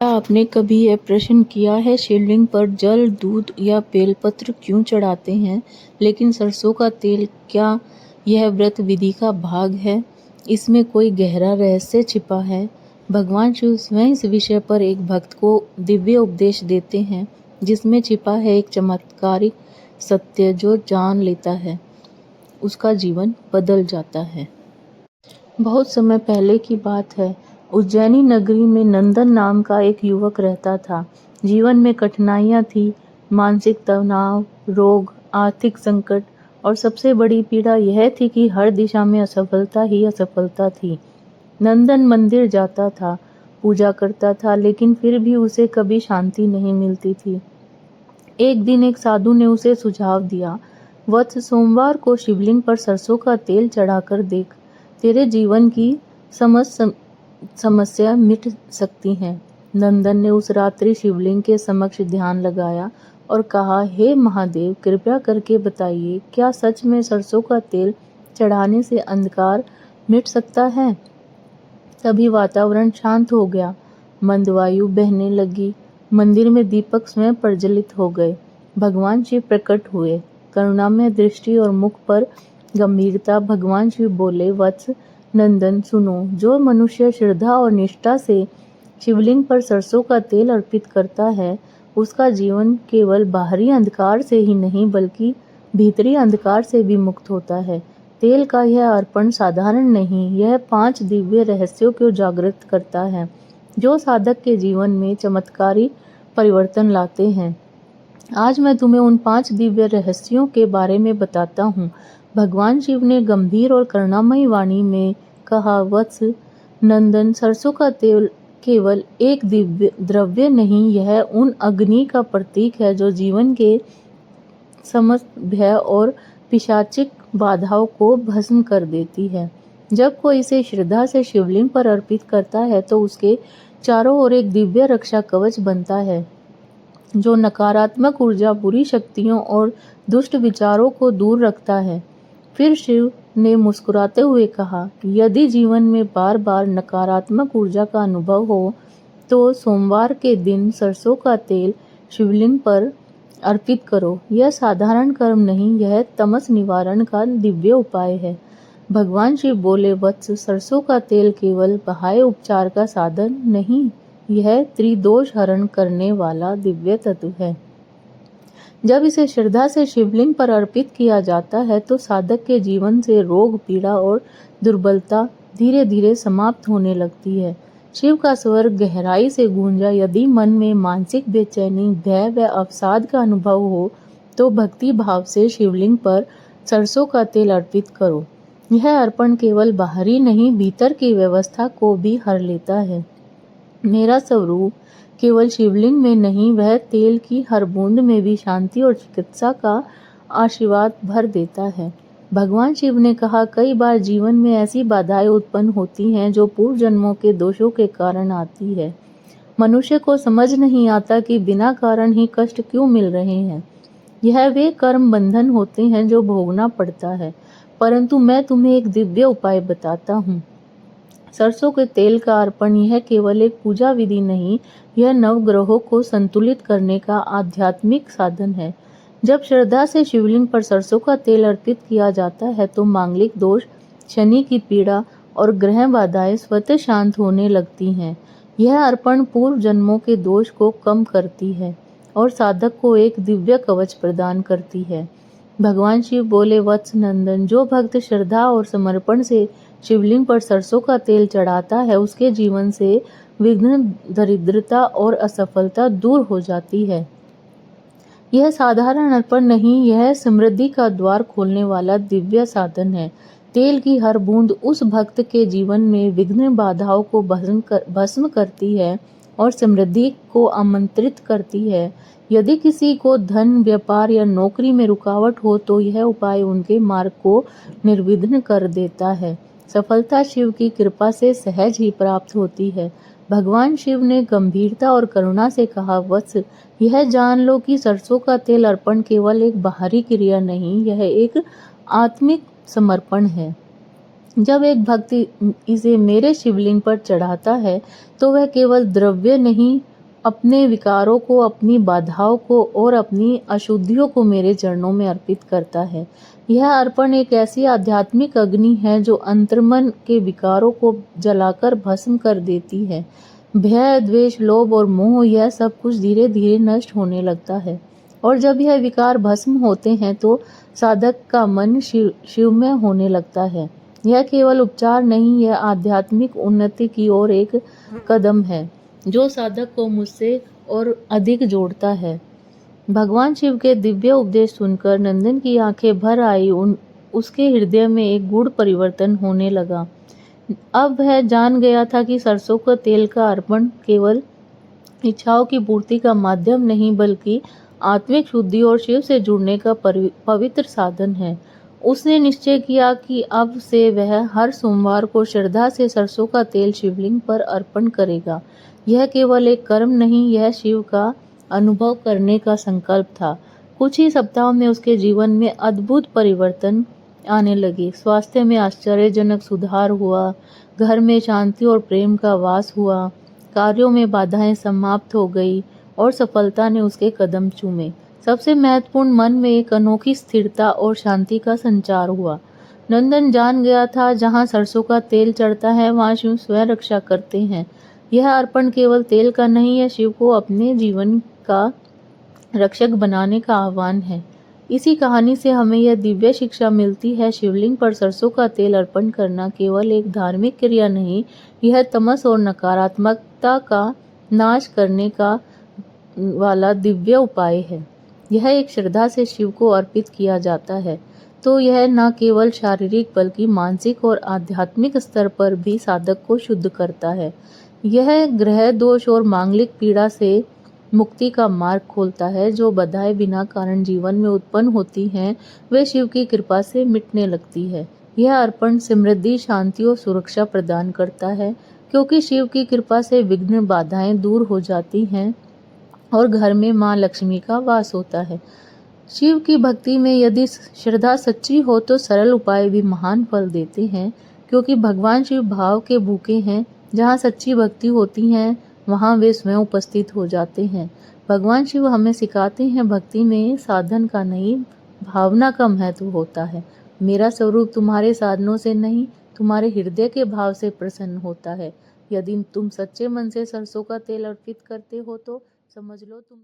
क्या आपने कभी यह प्रश्न किया है, शिवलिंग पर जल, दूध या बेलपत्र क्यों चढ़ाते हैं, लेकिन सरसों का तेल, क्या यह व्रत विधि का भाग है? इसमें कोई गहरा रहस्य छिपा है। भगवान शिव स्वयं इस विषय पर एक भक्त को दिव्य उपदेश देते हैं, जिसमें छिपा है एक चमत्कारिक सत्य जो जान लेता है उसका जीवन बदल जाता है। बहुत समय पहले की बात है। उज्जैनी नगरी में नंदन नाम का एक युवक रहता था। जीवन में कठिनाइयां थी, मानसिक तनाव, रोग, आर्थिक संकट और सबसे बड़ी पीड़ा यह थी कि हर दिशा में असफलता ही असफलता थी। नंदन मंदिर जाता था, पूजा करता था, लेकिन फिर भी उसे कभी शांति नहीं मिलती थी। एक दिन एक साधु ने उसे सुझाव दिया, वत्स, सोमवार को शिवलिंग पर सरसों का तेल चढ़ाकर देख, तेरे जीवन की समस्या मिट सकती है। नंदन ने उस रात्रि शिवलिंग के समक्ष ध्यान लगाया और कहा, हे महादेव, कृपया करके बताइए, क्या सच में सरसों का तेल चढ़ाने से अंधकार मिट सकता है? तभी वातावरण शांत हो गया, मंद वायु बहने लगी, मंदिर में दीपक स्वयं प्रज्वलित हो गए। भगवान शिव प्रकट हुए, करुणामय दृष्टि और मुख पर गंभीरता। भगवान शिव बोले, वत्स, नंदन सुनो, जो मनुष्य श्रद्धा और निष्ठा से शिवलिंग पर सरसों का तेल अर्पित करता है, उसका जीवन केवल बाहरी अंधकार से ही नहीं बल्कि भीतरी अंधकार से भी मुक्त होता है। तेल का यह अर्पण साधारण नहीं, यह 5 दिव्य रहस्यों को जागृत करता है, जो साधक के जीवन में चमत्कारी परिवर्तन लाते हैं। आज मैं तुम्हें उन 5 दिव्य रहस्यों के बारे में बताता हूँ। भगवान शिव ने गंभीर और करुणामयी वाणी में कहा, वत्स नंदन, सरसों का तेल केवल एक दिव्य द्रव्य नहीं, यह उन अग्नि का प्रतीक है जो जीवन के समस्त भय और पिशाचिक बाधाओं को भस्म कर देती है। जब कोई इसे श्रद्धा से शिवलिंग पर अर्पित करता है तो उसके चारों ओर एक दिव्य रक्षा कवच बनता है, जो नकारात्मक ऊर्जा, बुरी शक्तियों और दुष्ट विचारों को दूर रखता है। फिर शिव ने मुस्कुराते हुए कहा, यदि जीवन में बार बार नकारात्मक ऊर्जा का अनुभव हो तो सोमवार के दिन सरसों का तेल शिवलिंग पर अर्पित करो। यह साधारण कर्म नहीं, यह तमस निवारण का दिव्य उपाय है। भगवान शिव बोले, वत्स, सरसों का तेल केवल बाह्य उपचार का साधन नहीं, यह त्रिदोष हरण करने वाला दिव्य तत्व है। जब इसे श्रद्धा से शिवलिंग पर अर्पित किया जाता है तो साधक के जीवन से रोग, पीड़ा और दुर्बलता धीरे धीरे समाप्त होने लगती है। शिव का स्वर गहराई से गूंजा। यदि मन में मानसिक बेचैनी, भय व अवसाद का अनुभव हो तो भक्ति भाव से शिवलिंग पर सरसों का तेल अर्पित करो। यह अर्पण केवल बाहरी नहीं, भीतर की व्यवस्था को भी हर लेता है। मेरा स्वरूप केवल शिवलिंग में नहीं, वह तेल की हर बूंद में भी शांति और चिकित्सा का आशीर्वाद भर देता है। भगवान शिव ने कहा, कई बार जीवन में ऐसी बाधाएं उत्पन्न होती हैं जो पूर्व जन्मों के दोषों के कारण आती है। मनुष्य को समझ नहीं आता कि बिना कारण ही कष्ट क्यों मिल रहे हैं। यह वे कर्म बंधन होते हैं जो भोगना पड़ता है। परंतु मैं तुम्हें एक दिव्य उपाय बताता हूँ। सरसों के तेल का अर्पण यह केवल एक पूजा विधि नहीं, यह नवग्रहों को संतुलित करने का आध्यात्मिक साधन है। जब श्रद्धा से शिवलिंग पर सरसों का तेल अर्पित किया जाता है तो मांगलिक दोष, शनि की पीड़ा और ग्रह बाधाएं स्वतः शांत होने लगती हैं। यह अर्पण पूर्व जन्मों के दोष को कम करती है और साधक को एक दिव्य कवच प्रदान करती है। भगवान शिव बोले, वत्स नंदन, जो भक्त श्रद्धा और समर्पण से शिवलिंग पर सरसों का तेल चढ़ाता है, उसके जीवन से विघ्न, दरिद्रता और असफलता दूर हो जाती है। यह साधारण अर्पण नहीं, यह समृद्धि का द्वार खोलने वाला दिव्य साधन है। तेल की हर बूंद उस भक्त के जीवन में विघ्न, बाधाओं को भस्म करती है और समृद्धि को आमंत्रित करती है। यदि किसी को धन, व्यापार या नौकरी में रुकावट हो तो यह उपाय उनके मार्ग को निर्विघ्न कर देता है। सफलता शिव की कृपा से सहज ही प्राप्त होती है। भगवान शिव ने गंभीरता और करुणा से कहा, वत्स, यह जान लो कि सरसों का तेल अर्पण केवल एक बाहरी क्रिया नहीं, यह एक आत्मिक समर्पण है। जब एक भक्ति इसे मेरे शिवलिंग पर चढ़ाता है तो वह केवल द्रव्य नहीं, अपने विकारों को, अपनी बाधाओं को और अपनी अशुद्धियों को मेरे चरणों में अर्पित करता है। यह अर्पण एक ऐसी आध्यात्मिक अग्नि है जो अंतर्मन के विकारों को जलाकर भस्म कर देती है। भय, द्वेष, लोभ और मोह, यह सब कुछ धीरे धीरे नष्ट होने लगता है और जब यह विकार भस्म होते हैं तो साधक का मन शिवमय होने लगता है। यह केवल उपचार नहीं, यह आध्यात्मिक उन्नति की ओर एक कदम है जो साधक को मुझसे और अधिक जोड़ता है। भगवान शिव के दिव्य उपदेश सुनकर नंदन की आंखें भर आई। उसके हृदय में एक गूढ़ परिवर्तन होने लगा। अब वह जान गया था कि सरसों का तेल का अर्पण केवल इच्छाओं की पूर्ति का माध्यम नहीं बल्कि आत्मिक शुद्धि और शिव से जुड़ने का पवित्र साधन है। उसने निश्चय किया कि अब से वह हर सोमवार को श्रद्धा से सरसों का तेल शिवलिंग पर अर्पण करेगा। यह केवल एक कर्म नहीं, यह शिव का अनुभव करने का संकल्प था। कुछ ही सप्ताहों में उसके जीवन में अद्भुत परिवर्तन आने लगे। स्वास्थ्य में आश्चर्यजनक सुधार हुआ, घर में शांति और प्रेम का वास हुआ, कार्यों में बाधाएं समाप्त हो गई और सफलता ने उसके कदम चूमे। सबसे महत्वपूर्ण, मन में एक अनोखी स्थिरता और शांति का संचार हुआ। नंदन जान गया था, जहाँ सरसों का तेल चढ़ता है वहाँ शिव स्वयं रक्षा करते हैं। यह अर्पण केवल तेल का नहीं है, शिव को अपने जीवन का रक्षक बनाने का आह्वान है। इसी कहानी से हमें यह दिव्य शिक्षा मिलती है, शिवलिंग पर सरसों का तेल अर्पण करना केवल एक धार्मिक क्रिया नहीं, यह तमस और नकारात्मकता का नाश करने का वाला दिव्य उपाय है। यह एक श्रद्धा से शिव को अर्पित किया जाता है तो यह न केवल शारीरिक बल्कि मानसिक और आध्यात्मिक स्तर पर भी साधक को शुद्ध करता है। यह ग्रह दोष और मांगलिक पीड़ा से मुक्ति का मार्ग खोलता है। जो बाधाएं बिना कारण जीवन में उत्पन्न होती हैं वे शिव की कृपा से मिटने लगती है। यह अर्पण समृद्धि, शांति और सुरक्षा प्रदान करता है क्योंकि शिव की कृपा से विघ्न, बाधाएं दूर हो जाती हैं और घर में मां लक्ष्मी का वास होता है। शिव की भक्ति में यदि श्रद्धा सच्ची हो तो सरल उपाय भी महान फल देते हैं क्योंकि भगवान शिव भाव के भूखे हैं। जहाँ सच्ची भक्ति होती है वहाँ वे स्वयं उपस्थित हो जाते हैं। भगवान शिव हमें सिखाते हैं, भक्ति में साधन का नहीं, भावना का महत्व होता है। मेरा स्वरूप तुम्हारे साधनों से नहीं, तुम्हारे हृदय के भाव से प्रसन्न होता है। यदि तुम सच्चे मन से सरसों का तेल अर्पित करते हो तो समझ लो तुम